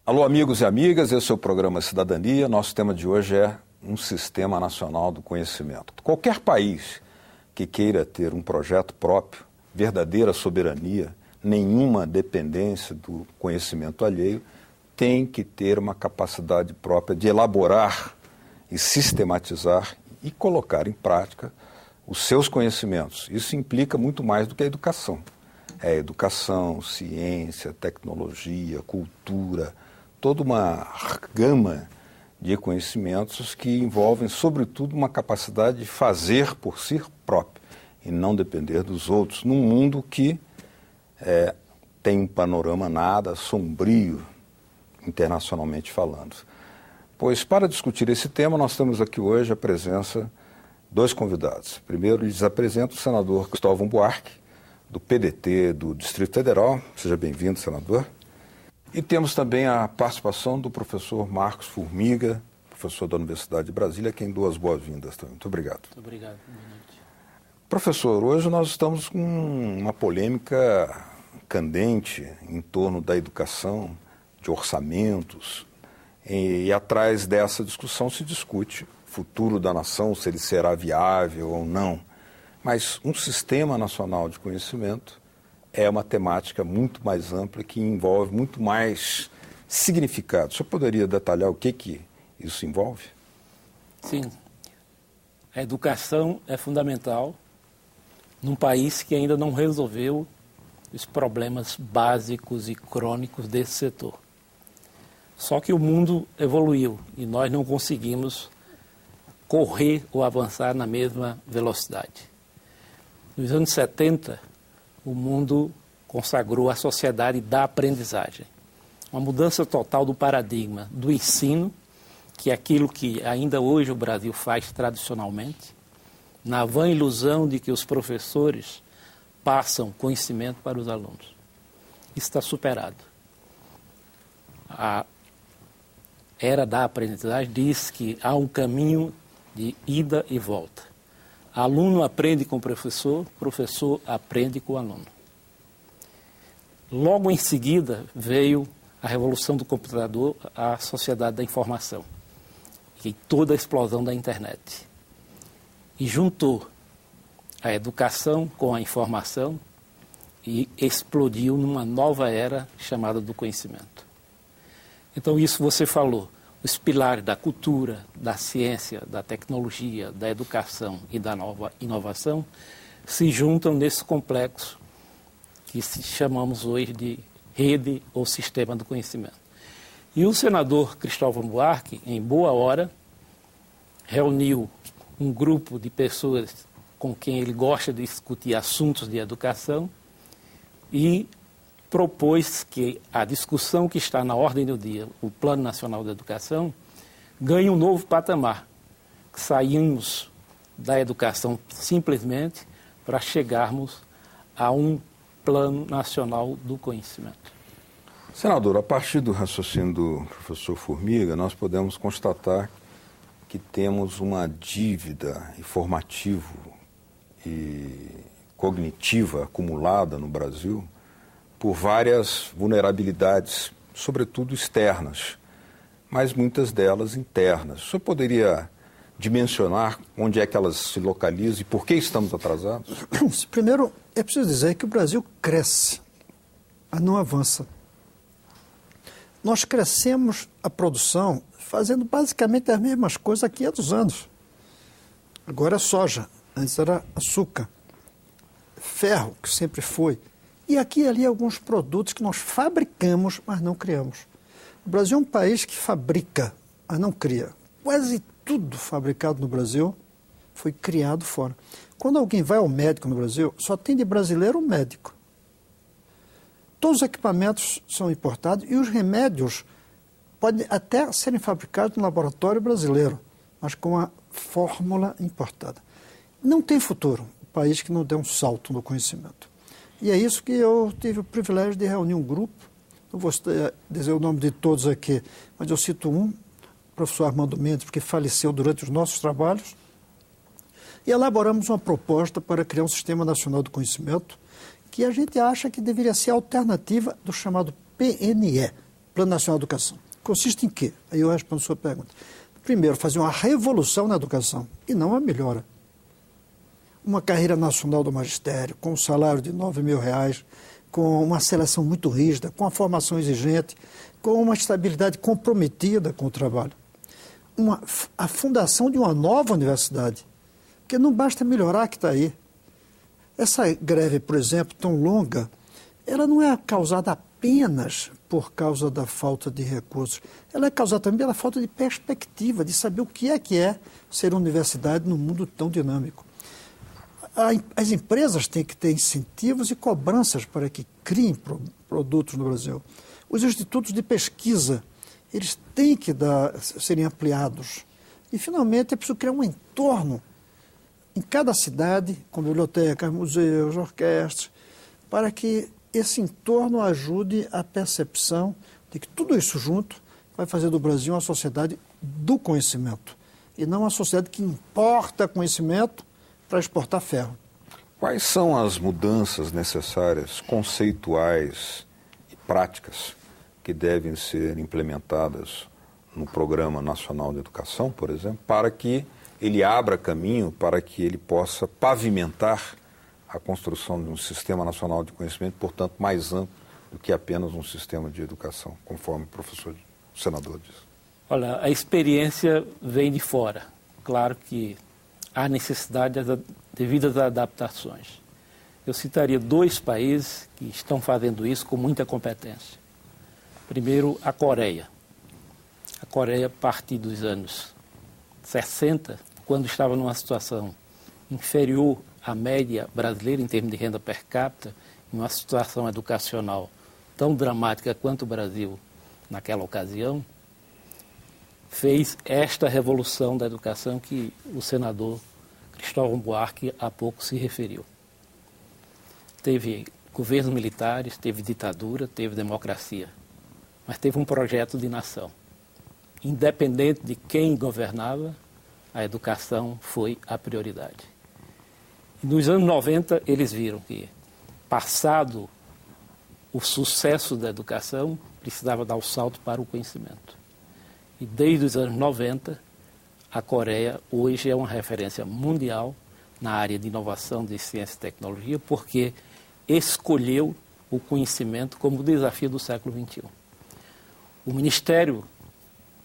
Alô, amigos e amigas, esse é o programa Cidadania. Nosso tema de hoje é um Sistema Nacional do Conhecimento. Qualquer país que queira ter um projeto próprio, verdadeira soberania, nenhuma dependência do conhecimento alheio, tem que ter uma capacidade própria de elaborar e sistematizar e colocar em prática os seus conhecimentos. Isso implica muito mais do que a educação. É educação, ciência, tecnologia, cultura, toda uma gama de conhecimentos que envolvem, sobretudo, uma capacidade de fazer por si próprio e não depender dos outros, num mundo que tem um panorama nada sombrio, internacionalmente falando. Pois, para discutir esse tema, nós temos aqui hoje a presença de dois convidados. Primeiro, lhes apresento o senador Cristóvão Buarque, do PDT do Distrito Federal. Seja bem-vindo, senador. E temos também a participação do professor Marcos Formiga, professor da Universidade de Brasília, a quem dou as boas-vindas também. Muito obrigado. Muito obrigado. Boa noite. Professor, hoje nós estamos com uma polêmica candente em torno da educação, de orçamentos, e atrás dessa discussão se discute o futuro da nação, se ele será viável ou não. Mas um sistema nacional de conhecimento é uma temática muito mais ampla que envolve muito mais significado. O senhor poderia detalhar o que isso envolve? Sim. A educação é fundamental num país que ainda não resolveu os problemas básicos e crônicos desse setor. Só que o mundo evoluiu e nós não conseguimos correr ou avançar na mesma velocidade. Nos anos 70, o mundo consagrou a sociedade da aprendizagem. Uma mudança total do paradigma do ensino, que é aquilo que ainda hoje o Brasil faz tradicionalmente, na vã ilusão de que os professores passam conhecimento para os alunos. Isso está superado. A era da aprendizagem diz que há um caminho de ida e volta. Aluno aprende com o professor aprende com o aluno. Logo em seguida veio a revolução do computador, a sociedade da informação, e toda a explosão da internet. E juntou a educação com a informação e explodiu numa nova era chamada do conhecimento. Então isso você falou, os pilares da cultura, da ciência, da tecnologia, da educação e da nova inovação se juntam nesse complexo que chamamos hoje de rede ou sistema do conhecimento. E o senador Cristóvão Buarque, em boa hora, reuniu um grupo de pessoas com quem ele gosta de discutir assuntos de educação e propôs que a discussão que está na ordem do dia, o Plano Nacional de Educação, ganhe um novo patamar. Saímos da educação simplesmente para chegarmos a um Plano Nacional do Conhecimento. Senador, a partir do raciocínio do professor Formiga, nós podemos constatar que temos uma dívida informativa e cognitiva acumulada no Brasil por várias vulnerabilidades, sobretudo externas, mas muitas delas internas. O senhor poderia dimensionar onde é que elas se localizam e por que estamos atrasados? Primeiro, é preciso dizer que o Brasil cresce, mas não avança. Nós crescemos a produção fazendo basicamente as mesmas coisas há 500 anos. Agora é soja, antes era açúcar, ferro, que sempre foi. E aqui e ali alguns produtos que nós fabricamos, mas não criamos. O Brasil é um país que fabrica, mas não cria. Quase tudo fabricado no Brasil foi criado fora. Quando alguém vai ao médico no Brasil, só tem de brasileiro um médico. Todos os equipamentos são importados e os remédios podem até serem fabricados no laboratório brasileiro, mas com a fórmula importada. Não tem futuro um país que não dê um salto no conhecimento. E é isso que eu tive o privilégio de reunir um grupo, não vou dizer o nome de todos aqui, mas eu cito um, o professor Armando Mendes, porque faleceu durante os nossos trabalhos, e elaboramos uma proposta para criar um Sistema Nacional do Conhecimento, que a gente acha que deveria ser a alternativa do chamado PNE, Plano Nacional de Educação. Consiste em quê? Aí eu respondo a sua pergunta. Primeiro, fazer uma revolução na educação e não uma melhora. Uma carreira nacional do magistério, com um salário de R$9.000, com uma seleção muito rígida, com a formação exigente, com uma estabilidade comprometida com o trabalho. A fundação de uma nova universidade, porque não basta melhorar que está aí. Essa greve, por exemplo, tão longa, ela não é causada apenas por causa da falta de recursos, ela é causada também pela falta de perspectiva, de saber o que é ser universidade num mundo tão dinâmico. As empresas têm que ter incentivos e cobranças para que criem produtos no Brasil. Os institutos de pesquisa, eles têm que serem ampliados. E, finalmente, é preciso criar um entorno em cada cidade, com bibliotecas, museus, orquestras, para que esse entorno ajude a percepção de que tudo isso junto vai fazer do Brasil uma sociedade do conhecimento e não uma sociedade que importa conhecimento para exportar ferro. Quais são as mudanças necessárias, conceituais e práticas que devem ser implementadas no Programa Nacional de Educação, por exemplo, para que ele abra caminho, para que ele possa pavimentar a construção de um Sistema Nacional de Conhecimento, portanto, mais amplo do que apenas um sistema de educação, conforme o senador disse? Olha, a experiência vem de fora. Claro que há necessidade devidas às adaptações. Eu citaria 2 países que estão fazendo isso com muita competência. Primeiro, a Coreia. A Coreia, a partir dos anos 60, quando estava numa situação inferior à média brasileira em termos de renda per capita, em uma situação educacional tão dramática quanto o Brasil naquela ocasião, fez esta revolução da educação que o senador Cristóvão Buarque há pouco se referiu. Teve governos militares, teve ditadura, teve democracia, mas teve um projeto de nação. Independente de quem governava, a educação foi a prioridade. E nos anos 90, eles viram que, passado o sucesso da educação, precisava dar o salto para o conhecimento. E desde os anos 90, a Coreia hoje é uma referência mundial na área de inovação de ciência e tecnologia, porque escolheu o conhecimento como desafio do século XXI. O Ministério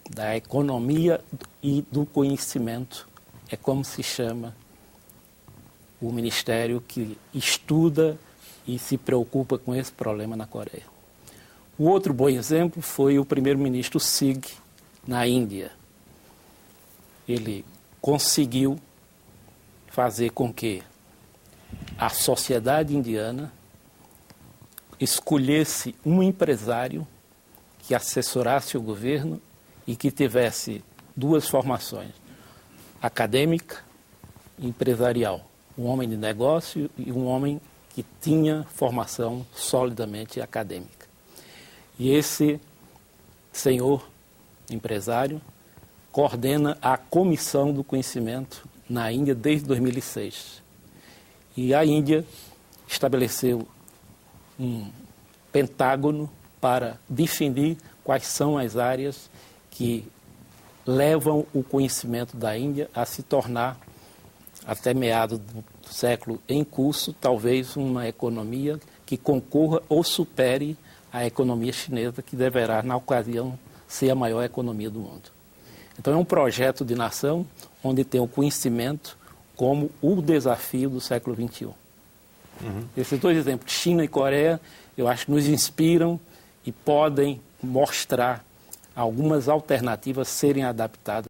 da Economia e do Conhecimento é como se chama o ministério que estuda e se preocupa com esse problema na Coreia. O outro bom exemplo foi o primeiro-ministro Sig, na Índia. Ele conseguiu fazer com que a sociedade indiana escolhesse um empresário que assessorasse o governo e que tivesse 2 formações, acadêmica e empresarial. Um homem de negócio e um homem que tinha formação solidamente acadêmica. E esse senhor empresário coordena a Comissão do Conhecimento na Índia desde 2006. E a Índia estabeleceu um pentágono para definir quais são as áreas que levam o conhecimento da Índia a se tornar, até meados do século em curso, talvez uma economia que concorra ou supere a economia chinesa, que deverá, na ocasião, ser a maior economia do mundo. Então é um projeto de nação onde tem o conhecimento como o desafio do século XXI. Esses 2 exemplos, China e Coreia, eu acho que nos inspiram e podem mostrar algumas alternativas serem adaptadas